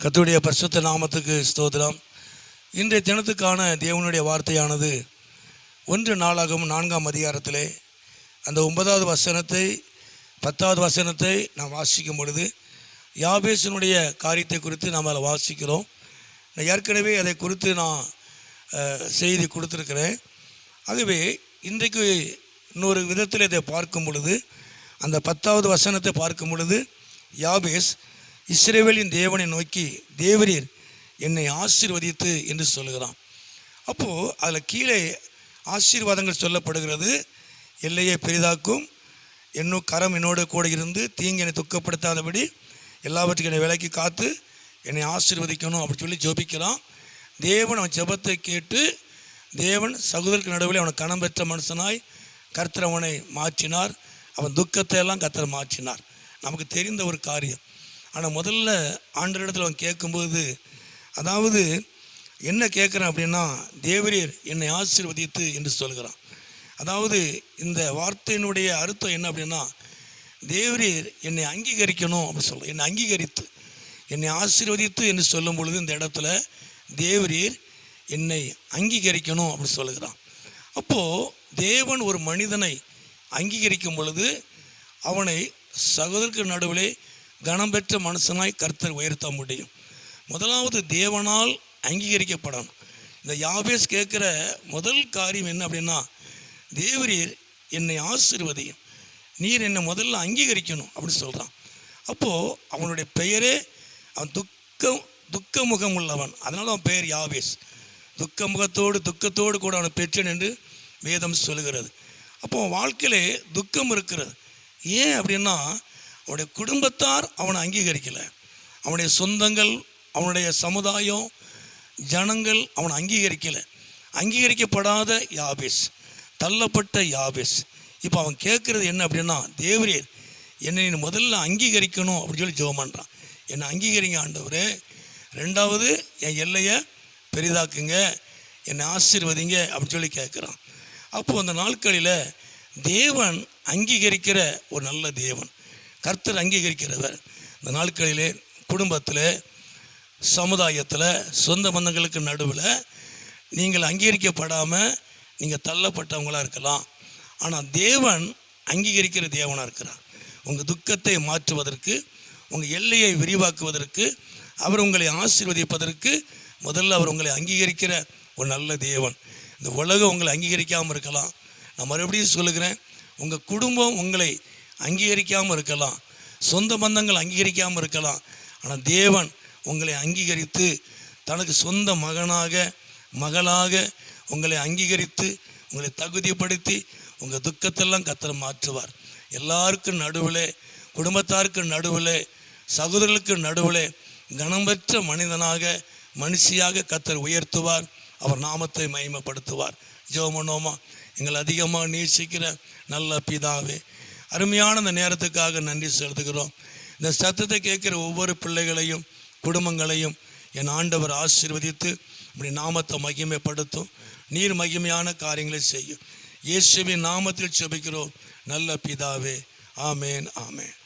கர்த்தருடைய பரிசுத்த நாமத்துக்கு ஸ்தோத்திரம். இன்றைய தினத்துக்கான தேவனுடைய வார்த்தையானது 1 நாளாகமம் 4ஆம் அதிகாரத்திலே அந்த 9வது வசனத்தை 10வது வசனத்தை நாம் வாசிக்கும் பொழுது யாபேசினுடைய காரியத்தை குறித்து நாம் அதில் வாசிக்கிறோம். ஏற்கனவே அதை குறித்து நான் செய்தி கொடுத்துருக்கிறேன். ஆகவே இன்றைக்கு இன்னொரு விதத்தில் இதை பார்க்கும் பொழுது அந்த 10வது வசனத்தை பார்க்கும் பொழுது யாபேஸ் இஸ்ரவேலின் தேவனை நோக்கி, தேவரீர் என்னை ஆசீர்வதித்து என்று சொல்லுகிறான். அப்போது அதில் கீழே ஆசீர்வாதங்கள் சொல்லப்படுகிறது. எல்லையை பெரிதாக்கும், என்னும் கரம் என்னோடு கூட இருந்து தீங்கு என்னை துக்கப்படுத்தாதபடி எல்லாவற்றுக்கும் என்னை விலைக்கு காத்து என்னை ஆசீர்வதிக்கணும் அப்படி சொல்லி ஜெபிக்கிறான். தேவன் அவன் ஜெபத்தை கேட்டு தேவன் சகோதரருக்கு நடுவில் அவனை கணம் பெற்ற மனுஷனாய் கர்த்தர் அவனை மாற்றினார். அவன் துக்கத்தை எல்லாம் கர்த்தர் மாற்றினார். நமக்கு தெரிந்த ஒரு காரியம். ஆனால் முதல்ல ஆண்டவரிடத்தில் அவன் கேட்கும்போது, அதாவது என்ன கேட்குறான் அப்படின்னா, தேவரீர் என்னை ஆசீர்வதித்து என்று சொல்கிறான். அதாவது இந்த வார்த்தையினுடைய அர்த்தம் என்ன அப்படின்னா, தேவரீர் என்னை அங்கீகரிக்கணும் அப்படின்னு சொல்ல, என்னை அங்கீகரித்து என்னை ஆசீர்வதித்து என்று சொல்லும் பொழுது இந்த இடத்துல தேவரீர் என்னை அங்கீகரிக்கணும் அப்படின்னு சொல்லுகிறான். அப்போது தேவன் ஒரு மனிதனை அங்கீகரிக்கும் பொழுது அவனை சகோதரருக்கு நடுவிலே கனம் பெற்ற மனுஷனாய் கர்த்தர் உயர்த்த முடியும். முதலாவது தேவனால் அங்கீகரிக்கப்படணும். இந்த யாபேஸ் கேட்குற முதல் காரியம் என்ன அப்படின்னா, தேவரீர் என்னை ஆசீர்வதியும், நீர் என்னை முதல்ல அங்கீகரிக்கணும் அப்படின்னு சொல்கிறான். அப்போது அவனுடைய பெயரே அவன் துக்க முகம் உள்ளவன். அதனால் அவன் பெயர் யாபேஸ். துக்கத்தோடு கூட அவனை பெற்றேன் என்று வேதம் சொல்லுகிறது. அப்போ வாழ்க்கையிலே துக்கம் இருக்கிறது. ஏன் அப்படின்னா, அவனுடைய குடும்பத்தார் அவனை அங்கீகரிக்கலை, அவனுடைய சொந்தங்கள், அவனுடைய சமுதாயம், ஜனங்கள் அவனை அங்கீகரிக்கலை. அங்கீகரிக்கப்படாத யாபேஸ், தள்ளப்பட்ட யாபேஸ். இப்போ அவன் கேட்குறது என்ன அப்படின்னா, தேவரீர் என்னை முதல்ல அங்கீகரிக்கணும் அப்படின்னு சொல்லி ஜெபம் பண்ணுறான். என்னை அங்கீகரிங்க ஆண்டவரே, ரெண்டாவது என் எல்லையை பெரிதாக்குங்க, என்னை ஆசீர்வதிங்க அப்படின்னு சொல்லி கேட்குறான். அப்போது அந்த நாட்களில் தேவன் அங்கீகரிக்கிற ஒரு நல்ல தேவன், கர்த்தர் அங்கீகரிக்கிறவர். இந்த நாட்களிலே குடும்பத்தில், சமுதாயத்தில், சொந்த பந்தங்களுக்கு நடுவில் நீங்கள் அங்கீகரிக்கப்படாமல் நீங்கள் தள்ளப்பட்டவங்களாக இருக்கலாம். ஆனால் தேவன் அங்கீகரிக்கிற தேவனாக இருக்கிறார். உங்கள் துக்கத்தை மாற்றுவதற்கு, உங்கள் எல்லையை விரிவாக்குவதற்கு, அவர் உங்களை ஆசீர்வதிப்பதற்கு முதல்ல அவர் உங்களை அங்கீகரிக்கிற ஒரு நல்ல தேவன். இந்த உலகம் உங்களை அங்கீகரிக்காமல் இருக்கலாம். நான் மறுபடியும் சொல்லுகிறேன், உங்கள் குடும்பம் உங்களை அங்கீகரிக்காமல் இருக்கலாம், சொந்த பந்தங்கள் அங்கீகரிக்காமல் இருக்கலாம். ஆனால் தேவன் உங்களை அங்கீகரித்து தனக்கு சொந்த மகனாக மகளாக உங்களை அங்கீகரித்து உங்களை தகுதிப்படுத்தி உங்கள் துக்கத்தெல்லாம் கர்த்தர் மாற்றுவார். எல்லாருக்கும் நடுவில், குடும்பத்தாருக்கு நடுவில், சகோதரர்களுக்கு நடுவில் கனம் பெற்ற மனிதனாக மனுஷியாக கர்த்தர் உயர்த்துவார். அவர் நாமத்தை மகிமைப்படுத்துவார். ஜெபம் பண்ணுவோமா? எங்களை அதிகமாக நேசிக்கிற நல்ல பிதாவே, அருமையான இந்த நேரத்துக்காக நன்றி செலுத்துகிறோம். இந்த சத்தத்தை கேட்குற ஒவ்வொரு பிள்ளைகளையும் குடும்பங்களையும் என் ஆண்டவர் ஆசீர்வதித்து இப்படி நாமத்தை மகிமைப்படுத்தும். நீர் மகிமையான காரியங்களை செய்யும். இயேசுவின் நாமத்தில் ஜெபிக்கிறோம் நல்ல பிதாவே. ஆமேன், ஆமேன்.